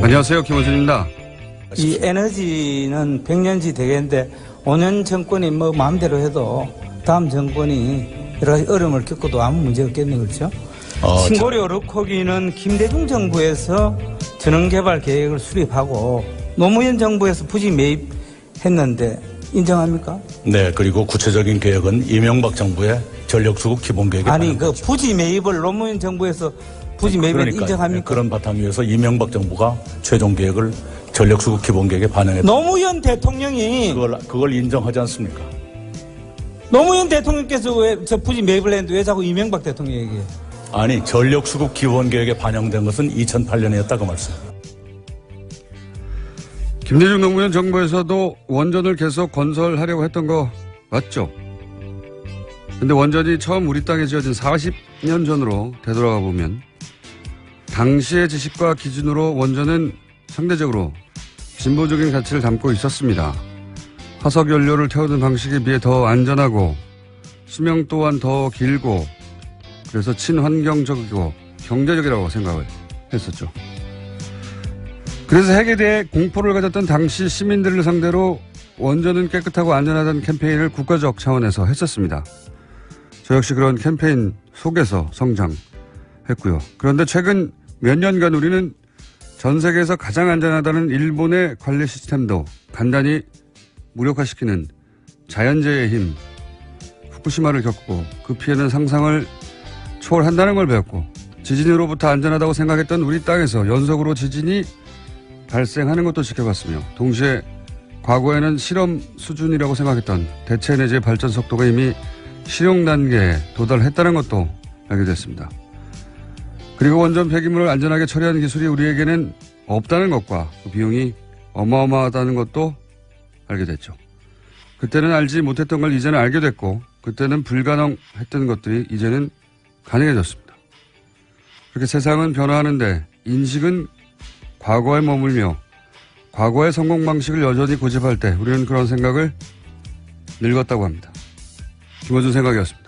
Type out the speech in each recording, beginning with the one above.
안녕하세요. 김원준입니다. 이 에너지는 100년지 되겠는데 5년 정권이 뭐 마음대로 해도 다음 정권이 여러 가지 어려움을 겪어도 아무 문제 없겠네, 그렇죠? 신고리 르코기는 김대중 정부에서 전원개발 계획을 수립하고 노무현 정부에서 부지 매입했는데 인정합니까? 네, 그리고 구체적인 계획은 이명박 정부의 전력수급 기본계획에 아니, 그 부지 매입을 노무현 정부에서 부지 매입을 인정합니까? 그런 바탕 위에서 이명박 정부가 최종 계획을 전력수급 기본계획에 반영했다. 노무현 대통령이 그걸 인정하지 않습니까? 노무현 대통령께서 왜 저 부지 매입을 했는데 왜 자꾸 이명박 대통령 얘기해요? 아니, 전력수급 기본계획에 반영된 것은 2008년이었다고 말씀합니다. 김대중 노무현 정부에서도 원전을 계속 건설하려고 했던 거 맞죠? 근데 원전이 처음 우리 땅에 지어진 40년 전으로 되돌아가 보면 당시의 지식과 기준으로 원전은 상대적으로 진보적인 가치를 담고 있었습니다. 화석 연료를 태우는 방식에 비해 더 안전하고 수명 또한 더 길고 그래서 친환경적이고 경제적이라고 생각을 했었죠. 그래서 핵에 대해 공포를 가졌던 당시 시민들을 상대로 원전은 깨끗하고 안전하다는 캠페인을 국가적 차원에서 했었습니다. 저 역시 그런 캠페인 속에서 성장했고요. 그런데 최근 몇 년간 우리는 전 세계에서 가장 안전하다는 일본의 관리 시스템도 간단히 무력화시키는 자연재해의 힘, 후쿠시마를 겪고 그 피해는 상상을 초월한다는 걸 배웠고 지진으로부터 안전하다고 생각했던 우리 땅에서 연속으로 지진이 발생하는 것도 지켜봤으며 동시에 과거에는 실험 수준이라고 생각했던 대체에너지 발전 속도가 이미 실용 단계에 도달했다는 것도 알게 됐습니다. 그리고 원전 폐기물을 안전하게 처리하는 기술이 우리에게는 없다는 것과 그 비용이 어마어마하다는 것도 알게 됐죠. 그때는 알지 못했던 걸 이제는 알게 됐고 그때는 불가능했던 것들이 이제는 가능해졌습니다. 그렇게 세상은 변화하는데 인식은 과거에 머물며 과거의 성공 방식을 여전히 고집할 때 우리는 그런 생각을 늙었다고 합니다. 김어준 생각이었습니다.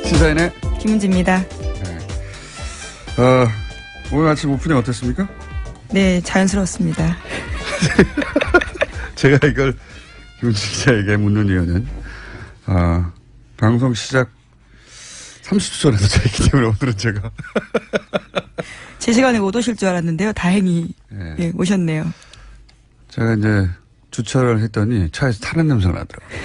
시사인의 김은지입니다. 네. 오늘 아침 오프닝 어땠습니까? 네, 자연스러웠습니다. 제가 이걸 김은지 기자에게 묻는 이유는 방송 시작 30초 전에 도착했기 때문에 오늘은 제가 제 시간에 못 오실 줄 알았는데요. 다행히 네. 예, 오셨네요. 제가 이제 주차를 했더니 차에서 타는 냄새가 나더라고요.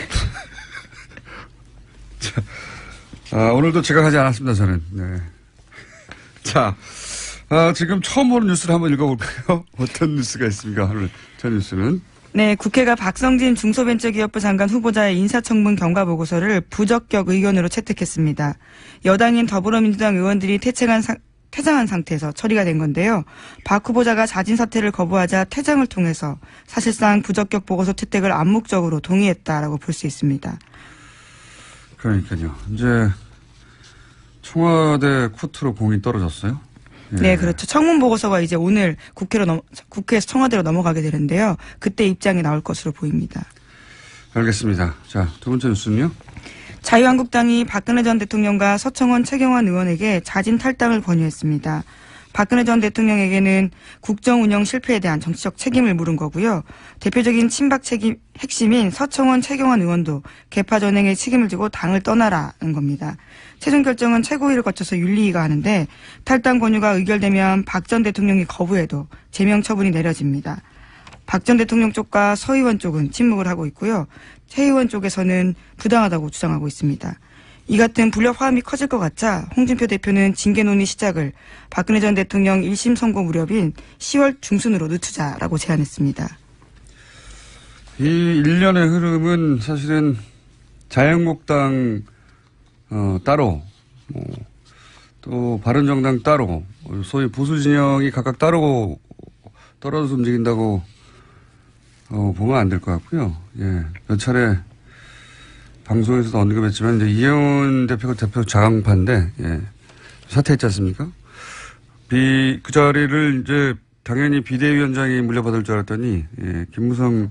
자, 오늘도 제가 하지 않았습니다, 저는. 네. 자, 지금 처음 보는 뉴스를 한번 읽어볼까요? 어떤 뉴스가 있습니까? 오늘 첫 뉴스는. 네, 국회가 박성진 중소벤처기업부 장관 후보자의 인사청문 경과보고서를 부적격 의견으로 채택했습니다. 여당인 더불어민주당 의원들이 퇴장한 상태에서 처리가 된 건데요. 박 후보자가 자진 사퇴를 거부하자 퇴장을 통해서 사실상 부적격 보고서 채택을 암묵적으로 동의했다라고 볼 수 있습니다. 그러니까요. 이제 청와대 코트로 공이 떨어졌어요? 예. 네, 그렇죠. 청문 보고서가 이제 오늘 국회에서 청와대로 넘어가게 되는데요. 그때 입장이 나올 것으로 보입니다. 알겠습니다. 자, 두 번째 뉴스는요? 자유한국당이 박근혜 전 대통령과 서청원 최경환 의원에게 자진 탈당을 권유했습니다. 박근혜 전 대통령에게는 국정 운영 실패에 대한 정치적 책임을 물은 거고요. 대표적인 친박 핵심인 서청원 최경환 의원도 개파 전행에 책임을 지고 당을 떠나라는 겁니다. 최종 결정은 최고위를 거쳐서 윤리위가 하는데 탈당 권유가 의결되면 박 전 대통령이 거부해도 제명 처분이 내려집니다. 박 전 대통령 쪽과 서 의원 쪽은 침묵을 하고 있고요. 최 의원 쪽에서는 부당하다고 주장하고 있습니다. 이 같은 불협 화음이 커질 것 같자 홍준표 대표는 징계 논의 시작을 박근혜 전 대통령 1심 선고 무렵인 10월 중순으로 늦추자라고 제안했습니다. 이 일련의 흐름은 사실은 자유한국당 따로 또 바른정당 따로 소위 보수 진영이 각각 따로 떨어져서 움직인다고 보면 안 될 것 같고요. 예, 몇 차례 방송에서도 언급했지만 이제 이혜원 대표가 대표 자강파인데 예, 사퇴했지 않습니까? 그 자리를 이제 당연히 비대위원장이 물려받을 줄 알았더니 김무성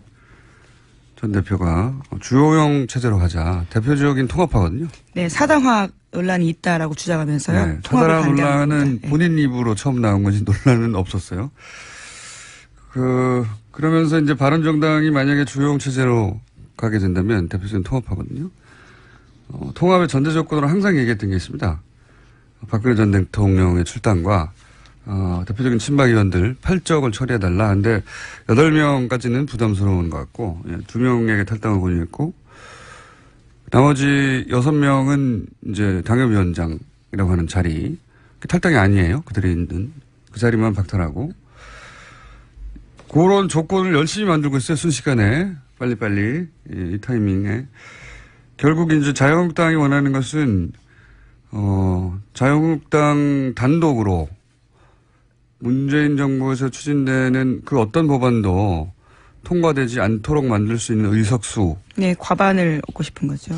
전 대표가 주호영 체제로 가자. 대표적인 통합파거든요. 네, 사당화 논란이 있다라고 주장하면서요. 네, 통합을 사당화 반대하는 논란은 겁니다. 본인 입으로 처음 나온 거지 논란은 없었어요. 그러면서 이제 바른정당이 만약에 주호영 체제로 가게 된다면 대표적인 통합파거든요. 통합의 전제 조건으로 항상 얘기했던 게 있습니다. 박근혜 전 대통령의 출당과 대표적인 친박 의원들 8적을 처리해달라. 근데 8명까지는 부담스러운 것 같고 2명에게 탈당을 권유했고 나머지 6명은 이제 당협위원장이라고 하는 자리 탈당이 아니에요. 그들이 있는 그 자리만 박탈하고 그런 조건을 열심히 만들고 있어요. 순식간에 빨리빨리 이 타이밍에 결국 이제 자유한국당이 원하는 것은 자유한국당 단독으로 문재인 정부에서 추진되는 그 어떤 법안도 통과되지 않도록 만들 수 있는 의석수. 네, 과반을 얻고 싶은 거죠.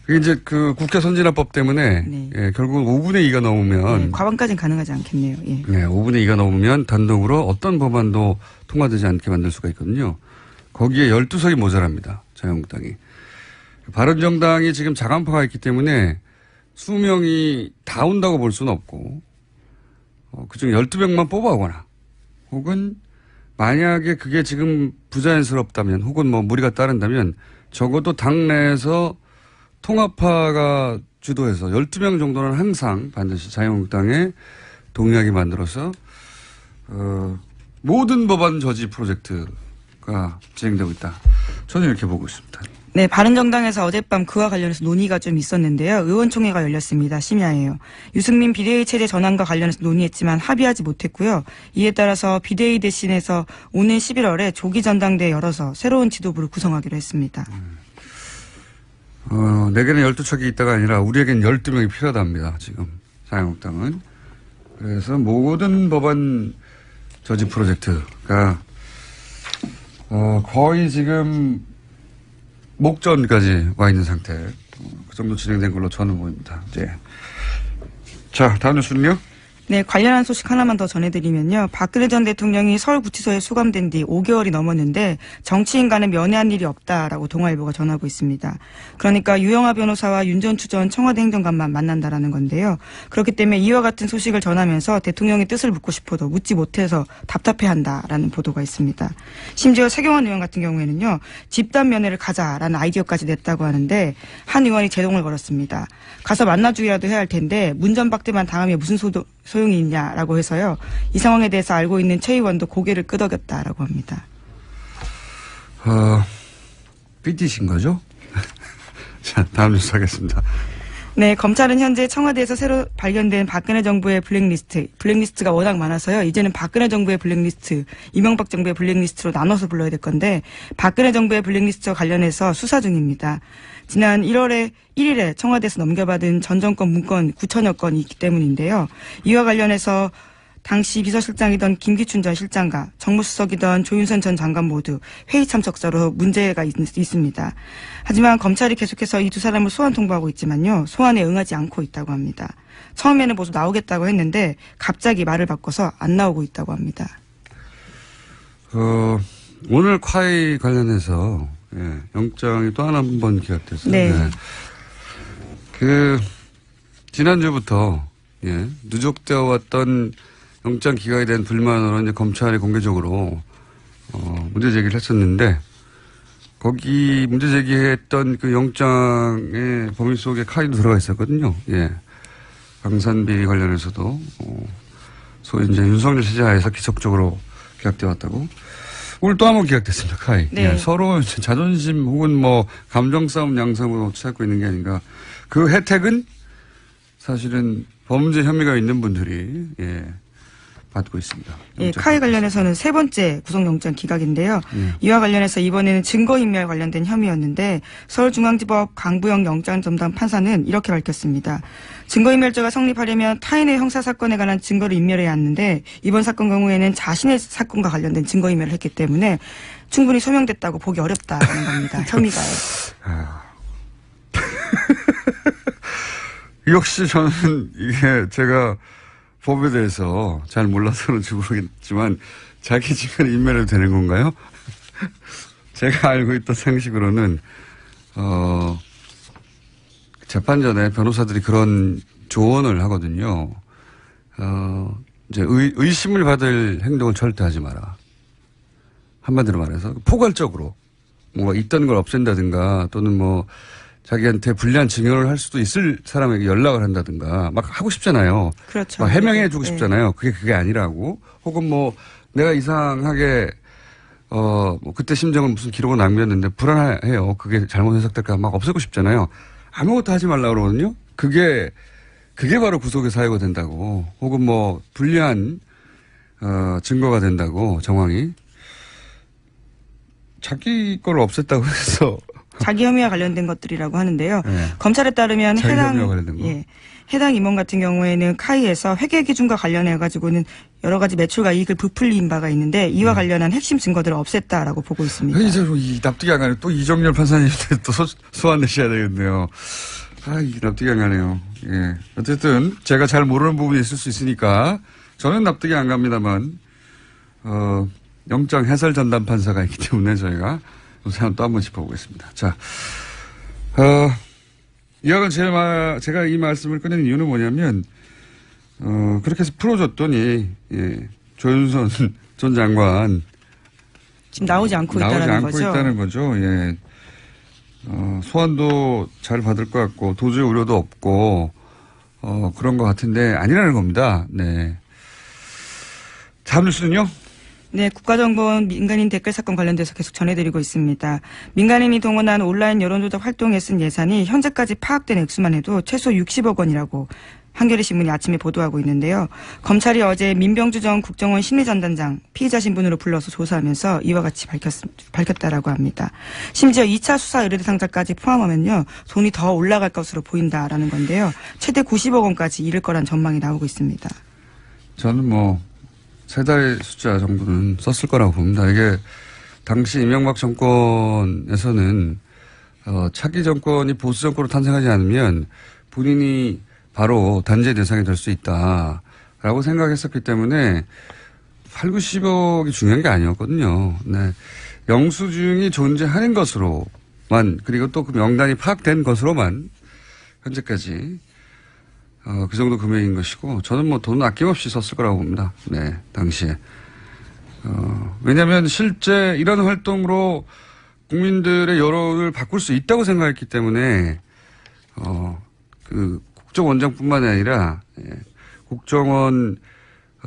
그게 이제 그 국회 선진화법 때문에 네. 결국 5분의 2가 넘으면 네, 과반까지는 가능하지 않겠네요. 예. 네, 5분의 2가 넘으면 단독으로 어떤 법안도 통과되지 않게 만들 수가 있거든요. 거기에 12석이 모자랍니다. 자유한국당이. 바른정당이 지금 자간파가 있기 때문에 수명이 다 온다고 볼 수는 없고 그중 12명만 뽑아오거나 혹은 만약에 그게 지금 부자연스럽다면 혹은 뭐 무리가 따른다면 적어도 당내에서 통합파가 주도해서 12명 정도는 항상 반드시 자유한국당에 동의하게 만들어서 모든 법안 저지 프로젝트가 진행되고 있다. 저는 이렇게 보고 있습니다. 네, 바른정당에서 어젯밤 그와 관련해서 논의가 좀 있었는데요. 의원총회가 열렸습니다. 심야에요. 유승민 비대위 체제 전환과 관련해서 논의했지만 합의하지 못했고요. 이에 따라서 비대위 대신해서 오는 11월에 조기 전당대회 열어서 새로운 지도부를 구성하기로 했습니다. 내게는 12척이 있다가 아니라 우리에겐 12명이 필요하답니다. 지금 자유한국당은. 그래서 모든 법안 저지 프로젝트가 거의 지금 목전까지 와 있는 상태. 그 정도 진행된 걸로 저는 보입니다. 이제. 자, 다음 뉴스는요? 네, 관련한 소식 하나만 더 전해드리면요. 박근혜 전 대통령이 서울구치소에 수감된 뒤 5개월이 넘었는데 정치인과는 면회한 일이 없다라고 동아일보가 전하고 있습니다. 그러니까 유영하 변호사와 윤 전 추전 청와대 행정관만 만난다라는 건데요. 그렇기 때문에 이와 같은 소식을 전하면서 대통령의 뜻을 묻고 싶어도 묻지 못해서 답답해한다라는 보도가 있습니다. 심지어 최경환 의원 같은 경우에는요. 집단 면회를 가자라는 아이디어까지 냈다고 하는데 한 의원이 제동을 걸었습니다. 가서 만나주기라도 해야 할 텐데 문전박대만 당하면 무슨 소용이 있냐라고 해서요. 이 상황에 대해서 알고 있는 최 의원도 고개를 끄덕였다라고 합니다. 삐디신 거죠? 자, 다음 뉴스 하겠습니다. 네, 검찰은 현재 청와대에서 새로 발견된 박근혜 정부의 블랙리스트가 워낙 많아서요. 이제는 박근혜 정부의 블랙리스트, 이명박 정부의 블랙리스트로 나눠서 불러야 될 건데 박근혜 정부의 블랙리스트와 관련해서 수사 중입니다. 지난 1일에 청와대에서 넘겨받은 전 정권 문건 9천여 건이 있기 때문인데요. 이와 관련해서 당시 비서실장이던 김기춘 전 실장과 정무수석이던 조윤선 전 장관 모두 회의 참석자로 문제가 있습니다. 하지만 검찰이 계속해서 이 두 사람을 소환 통보하고 있지만요. 소환에 응하지 않고 있다고 합니다. 처음에는 모두 나오겠다고 했는데 갑자기 말을 바꿔서 안 나오고 있다고 합니다. 오늘 콰이 관련해서 영장이 또 한 번 기각됐어요. 네. 지난주부터 누적되어 왔던 영장 기각에 대한 불만으로 이제 검찰이 공개적으로 문제 제기를 했었는데 거기 문제 제기했던 그 영장의 범위 속에 카이도 들어가 있었거든요. 강산비 관련해서도 소위 이제 윤석열 체제하에서 기적적으로 기각되어 왔다고. 오늘 또 한 번 기각됐습니다. 카이. 네. 서로 자존심 혹은 뭐 감정 싸움 양상으로 찾고 있는 게 아닌가. 그 혜택은 사실은 범죄 혐의가 있는 분들이 받고 있습니다. 예, 카이 관련해서는 세 번째 구속영장 기각인데요. 이와 관련해서 이번에는 증거인멸 관련된 혐의였는데 서울중앙지법 강부영 영장전담 판사는 이렇게 밝혔습니다. 증거인멸죄가 성립하려면 타인의 형사사건에 관한 증거를 인멸해야 하는데 이번 사건 경우에는 자신의 사건과 관련된 증거인멸을 했기 때문에 충분히 소명됐다고 보기 어렵다는 겁니다. 혐의가요. 역시 저는 이게 제가 법에 대해서 잘 몰라서 그런지 모르겠지만 자기 직원을 인멸해도 되는 건가요? 제가 알고 있던 상식으로는 재판 전에 변호사들이 그런 조언을 하거든요. 이제 의심을 받을 행동을 절대 하지 마라. 한마디로 말해서 포괄적으로 뭔가 있던 걸 없앤다든가 또는 뭐 자기한테 불리한 증언을 할 수도 있을 사람에게 연락을 한다든가 막 하고 싶잖아요. 그렇죠. 막 해명해 주고 네. 싶잖아요. 그게 아니라고. 혹은 뭐 내가 이상하게 뭐 그때 심정은 무슨 기록을 남겼는데 불안해요. 그게 잘못 해석될까 막 없애고 싶잖아요. 아무것도 하지 말라고 그러거든요. 그게 바로 구속의 사유가 된다고. 혹은 뭐 불리한 증거가 된다고 정황이. 자기 걸 없앴다고 해서 자기 혐의와 관련된 것들이라고 하는데요. 네. 검찰에 따르면 자기 혐의와 관련된 거. 해당 임원 같은 경우에는 카이에서 회계 기준과 관련해 가지고는 여러 가지 매출과 이익을 부풀린 바가 있는데 이와 관련한 핵심 증거들을 없앴다라고 보고 있습니다. 이제 이 납득이 안 가네. 또 이정렬 판사님한테 또 소환 내셔야 되겠네요. 이 납득이 안 가네요. 예. 어쨌든 제가 잘 모르는 부분이 있을 수 있으니까 저는 납득이 안 갑니다만 영장 해설 전담 판사가 있기 때문에 저희가 이 사람 또 한번 짚어보겠습니다. 자, 이왕은 제가 이 말씀을 꺼낸 이유는 뭐냐면, 그렇게 해서 풀어줬더니, 조윤선 전 장관. 지금 나오지 않고 있다는 거죠. 예. 소환도 잘 받을 것 같고, 도저히 우려도 없고, 그런 것 같은데, 아니라는 겁니다. 네. 다음 뉴스는요? 네, 국가정보원 민간인 댓글 사건 관련돼서 계속 전해드리고 있습니다. 민간인이 동원한 온라인 여론조작 활동에 쓴 예산이 현재까지 파악된 액수만 해도 최소 60억 원이라고 한겨레 신문이 아침에 보도하고 있는데요. 검찰이 어제 민병주 전 국정원 심리전단장 피의자 신분으로 불러서 조사하면서 이와 같이 밝혔다라고 합니다. 심지어 2차 수사 의뢰대상자까지 포함하면요. 돈이 더 올라갈 것으로 보인다라는 건데요. 최대 90억 원까지 이를 거란 전망이 나오고 있습니다. 저는 세 달 숫자 정도는 썼을 거라고 봅니다. 이게 당시 이명박 정권에서는 차기 정권이 보수 정권으로 탄생하지 않으면 본인이 바로 단죄 대상이 될 수 있다라고 생각했었기 때문에 8, 90억이 중요한 게 아니었거든요. 네. 영수증이 존재하는 것으로만 그리고 또 그 명단이 파악된 것으로만 현재까지 그 정도 금액인 것이고, 저는 돈은 아낌없이 썼을 거라고 봅니다. 네, 당시에. 왜냐면 실제 이런 활동으로 국민들의 여론을 바꿀 수 있다고 생각했기 때문에, 그 국정원장뿐만이 아니라, 국정원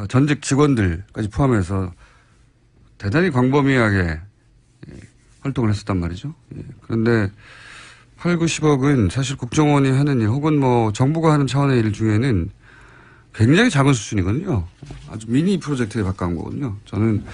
전직 직원들까지 포함해서 대단히 광범위하게 활동을 했었단 말이죠. 그런데 8, 90억은 사실 국정원이 하는 일 혹은 정부가 하는 차원의 일 중에는 굉장히 작은 수준이거든요. 아주 미니 프로젝트에 가까운 거거든요. 저는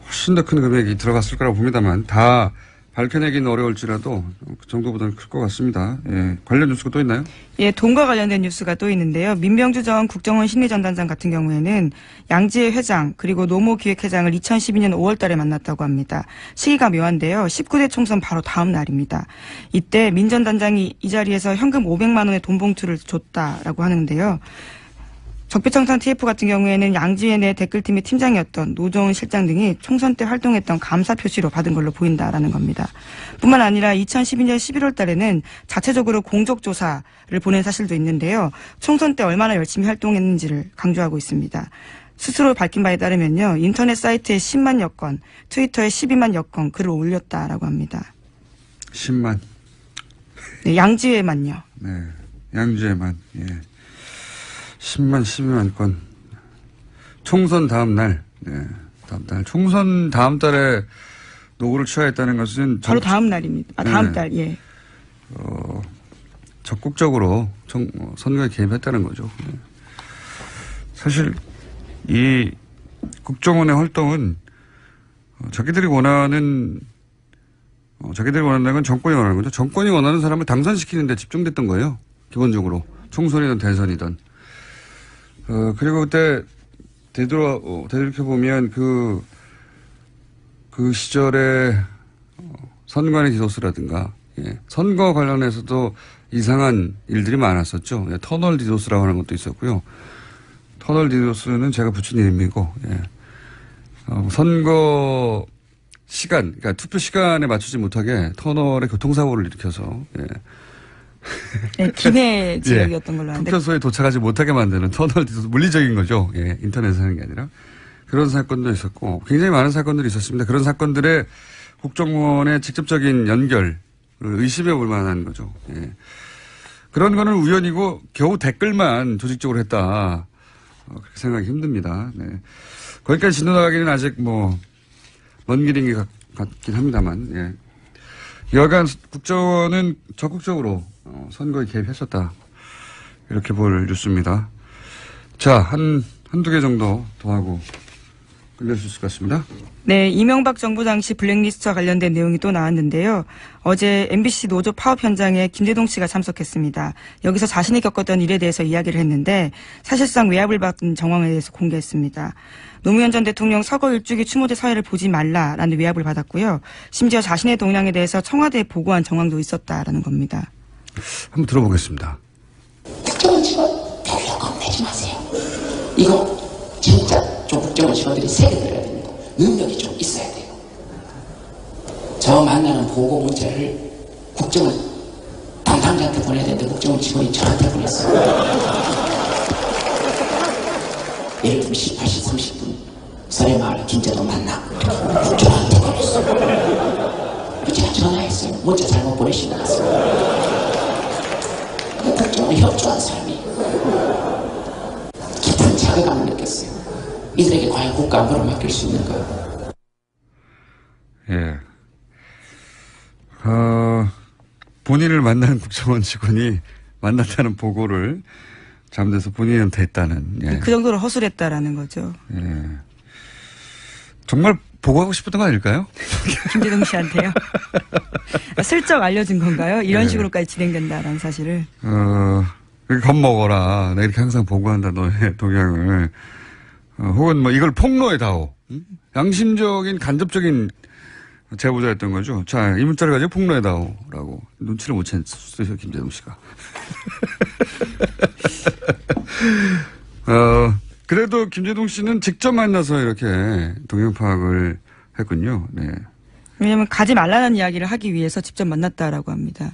훨씬 더 큰 금액이 들어갔을 거라고 봅니다만 다 밝혀내기는 어려울지라도 그 정도보다는 클 것 같습니다. 예. 관련 뉴스가 또 있나요? 예, 돈과 관련된 뉴스가 또 있는데요. 민병주 전 국정원 심리전단장 같은 경우에는 양지혜 회장 그리고 노모 기획회장을 2012년 5월 달에 만났다고 합니다. 시기가 묘한데요. 19대 총선 바로 다음 날입니다. 이때 민 전 단장이 이 자리에서 현금 500만 원의 돈 봉투를 줬다라고 하는데요. 적폐청산 TF 같은 경우에는 양지혜 내 댓글팀의 팀장이었던 노정은 실장 등이 총선 때 활동했던 감사 표시로 받은 걸로 보인다라는 겁니다. 뿐만 아니라 2012년 11월 달에는 자체적으로 공적조사를 보낸 사실도 있는데요. 총선 때 얼마나 열심히 활동했는지를 강조하고 있습니다. 스스로 밝힌 바에 따르면요. 인터넷 사이트에 10만여 건, 트위터에 12만여 건 글을 올렸다라고 합니다. 10만. 네, 양지혜만요. 네, 양지혜만. 예. 10만, 12만 건. 총선 다음 날. 네, 다음 달. 총선 다음 달에 노고를 취하했다는 것은. 바로 다음 날입니다. 다음 달, 예. 적극적으로 선거에 개입했다는 거죠. 네. 사실, 이 국정원의 활동은 자기들이 원하는 건 정권이 원하는 거죠. 정권이 원하는 사람을 당선시키는 데 집중됐던 거예요. 기본적으로. 총선이든 대선이든. 그리고 그때 되돌이켜보면 그 시절에 선관위 디도스라든가, 예. 선거 관련해서도 이상한 일들이 많았었죠. 예. 터널 디도스라고 하는 것도 있었고요. 터널 디도스는 제가 붙인 이름이고, 예. 선거 시간, 그러니까 투표 시간에 맞추지 못하게 터널에 교통사고를 일으켜서, 예. 네, 기내 지역이었던 걸로 아는데. 투표소에 도착하지 못하게 만드는 터널 디도스, 물리적인 거죠. 예. 인터넷에 하는 게 아니라. 그런 사건도 있었고, 굉장히 많은 사건들이 있었습니다. 그런 사건들의 국정원의 직접적인 연결을 의심해 볼 만한 거죠. 예. 그런 거는 우연이고 겨우 댓글만 조직적으로 했다. 그렇게 생각하기 힘듭니다. 네. 거기까지 진도 나가기는 아직 먼 길인 것 같긴 합니다만, 예. 여간 국정원은 적극적으로 선거에 개입했었다. 이렇게 볼 뉴스입니다. 자, 한두 개 정도 더 하고 끝낼 수 있을 것 같습니다. 네, 이명박 정부 당시 블랙리스트와 관련된 내용이 또 나왔는데요. 어제 MBC 노조 파업 현장에 김대동 씨가 참석했습니다. 여기서 자신이 겪었던 일에 대해서 이야기를 했는데 사실상 외압을 받은 정황에 대해서 공개했습니다. 노무현 전 대통령 서거 일주기 추모제 사회를 보지 말라라는 외압을 받았고요. 심지어 자신의 동향에 대해서 청와대에 보고한 정황도 있었다라는 겁니다. 한번 들어보겠습니다. 국정원 직원 별로 겁내지 마세요. 이거 진짜 좀 국정원 직원들이 세게 들어야 됩니다. 능력이 좀 있어야 돼요. 저 만나는 보고 문자를 국정원 담당자한테 보내야 되는데 국정원 직원이 저한테 보냈어요. 예를 들면 18시 30분 설해마을 김제도 만나 국정원한테 보냈어요. 제가 전화했어요. 문자 잘못 보내신 것 같습니다. 국정원에 협조한 사람이 깊은 자괴감을 느꼈어요. 이들에게 과연 국가 안보를 맡길 수 있는가? 예. 본인을 만난 국정원 직원이 만났다는 보고를 잠대서 본인한테 했다는. 예. 그 정도로 허술했다라는 거죠. 예. 정말 보고하고 싶었던 거 아닐까요? 김대동 씨한테요. 슬쩍 알려준 건가요? 이런 네. 식으로까지 진행된다라는 사실을. 이렇게 겁먹어라. 내가 이렇게 항상 보고한다, 너의 동향을. 혹은 이걸 폭로해다오. 양심적인, 간접적인 제보자였던 거죠. 자, 이 문자를 가지고 폭로해다오. 라고. 눈치를 못 챘어요, 김재동 씨가. 그래도 김재동 씨는 직접 만나서 이렇게 동향 파악을 했군요. 네. 왜냐하면 가지 말라는 이야기를 하기 위해서 직접 만났다라고 합니다.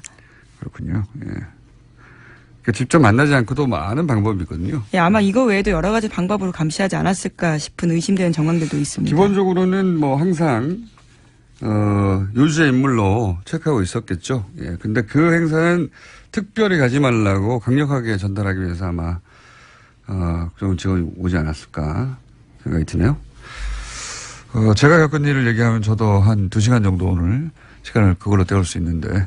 그렇군요. 예. 그러니까 직접 만나지 않고도 많은 방법이 있거든요. 예, 아마 이거 외에도 여러 가지 방법으로 감시하지 않았을까 싶은 의심되는 정황들도 있습니다. 기본적으로는 항상 요주의 인물로 체크하고 있었겠죠. 예. 근데 그 행사는 특별히 가지 말라고 강력하게 전달하기 위해서 아마 그런 직원이 오지 않았을까 생각이 드네요. 제가 겪은 일을 얘기하면 저도 한 2시간 정도 오늘 시간을 그걸로 때울 수 있는데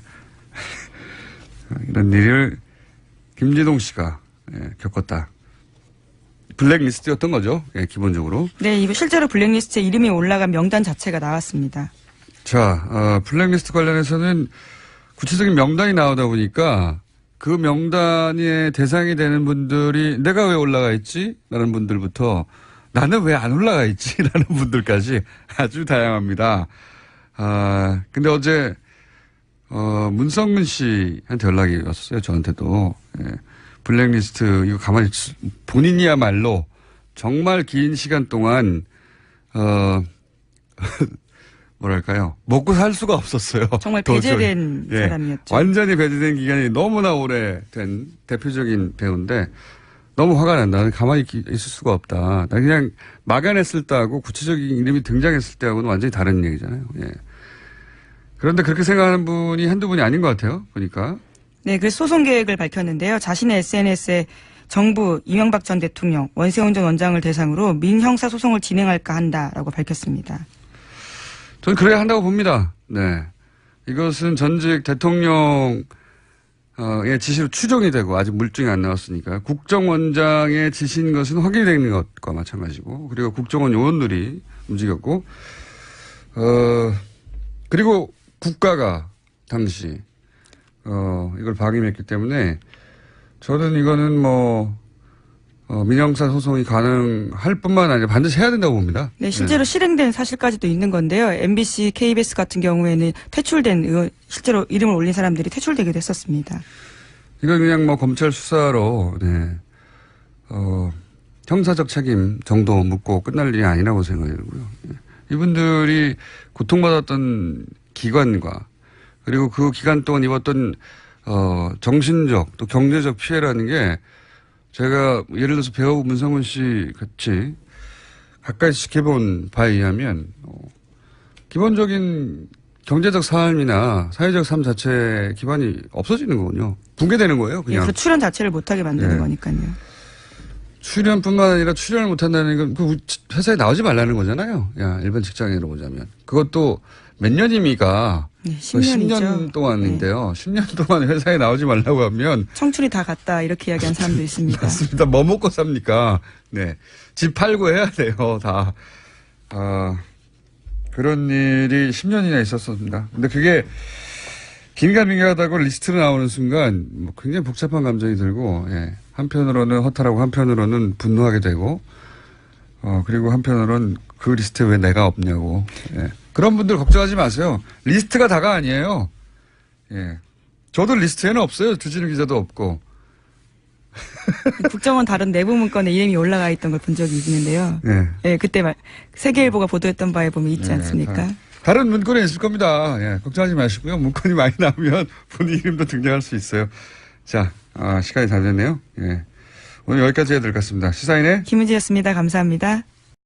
이런 일을 김재동 씨가 겪었다. 블랙리스트였던 거죠. 예, 기본적으로. 네, 이거 실제로 블랙리스트에 이름이 올라간 명단 자체가 나왔습니다. 자, 블랙리스트 관련해서는 구체적인 명단이 나오다 보니까 그 명단의 대상이 되는 분들이 내가 왜 올라가 있지? 라는 분들부터 나는 왜 안 올라가 있지? 라는 분들까지 아주 다양합니다. 근데 어제, 문성근 씨한테 연락이 왔었어요. 저한테도. 예. 블랙리스트, 이거 가만히, 본인이야말로 정말 긴 시간 동안, 뭐랄까요. 먹고 살 수가 없었어요. 정말 배제된 예. 사람이었죠. 완전히 배제된 기간이 너무나 오래된 대표적인 배우인데 너무 화가 난다. 나는 가만히 있을 수가 없다. 나 그냥 막연했을 때하고 구체적인 이름이 등장했을 때하고는 완전히 다른 얘기잖아요. 예. 그런데 그렇게 생각하는 분이 한두 분이 아닌 것 같아요. 보니까. 네, 그래서 소송 계획을 밝혔는데요. 자신의 SNS에 정부 이명박 전 대통령 원세훈 전 원장을 대상으로 민형사 소송을 진행할까 한다라고 밝혔습니다. 저는 그래야 한다고 봅니다. 네. 이것은 전직 대통령의 지시로 추정이 되고 아직 물증이 안 나왔으니까 국정원장의 지시인 것은 확인되는 것과 마찬가지고 그리고 국정원 요원들이 움직였고 그리고 국가가 당시 이걸 방임했기 때문에 저는 이거는 민형사 소송이 가능할 뿐만 아니라 반드시 해야 된다고 봅니다. 네, 실제로 실행된 사실까지도 있는 건데요. MBC, KBS 같은 경우에는 퇴출된 의원, 실제로 이름을 올린 사람들이 퇴출되기도 했었습니다. 이건 그냥 검찰 수사로 형사적 책임 정도 묻고 끝날 일이 아니라고 생각이 들고요. 이분들이 고통받았던 기관과 그리고 그 기간 동안 입었던 정신적 또 경제적 피해라는 게 제가 예를 들어서 배우 문성훈 씨 같이 가까이 지켜본 바에 의하면 기본적인 경제적 삶이나 사회적 삶 자체 기반이 없어지는 거군요. 붕괴되는 거예요, 예, 그냥. 그 출연 자체를 못하게 만드는 네. 거니까요. 출연뿐만 아니라 출연을 못한다는 건 그 회사에 나오지 말라는 거잖아요. 야, 일반 직장인으로 보자면. 그것도 몇 년이미가 네, 10년이죠. 10년 동안인데요. 10년 동안 회사에 나오지 말라고 하면 청춘이 다 갔다 이렇게 이야기한 사람도 있습니다. 맞습니다. 뭐 먹고 삽니까? 네. 집 팔고 해야 돼요, 다. 그런 일이 10년이나 있었습니다. 근데 그게 긴가민가하다고 리스트로 나오는 순간 뭐 굉장히 복잡한 감정이 들고, 예. 한편으로는 허탈하고 한편으로는 분노하게 되고, 그리고 한편으로는 그 리스트에 왜 내가 없냐고. 예. 그런 분들 걱정하지 마세요. 리스트가 다가 아니에요. 예. 저도 리스트에는 없어요. 주진우 기자도 없고. 국정원 다른 내부 문건에 이름이 올라가 있던 걸 본 적이 있는데요. 예. 예, 그때 세계일보가 보도했던 바에 보면 있지 않습니까? 다른 문건에 있을 겁니다. 예, 걱정하지 마시고요. 문건이 많이 나오면 본인 이름도 등장할 수 있어요. 자, 시간이 다 됐네요. 예. 오늘 여기까지 해야 될 것 같습니다. 시사인의 김은지였습니다. 감사합니다.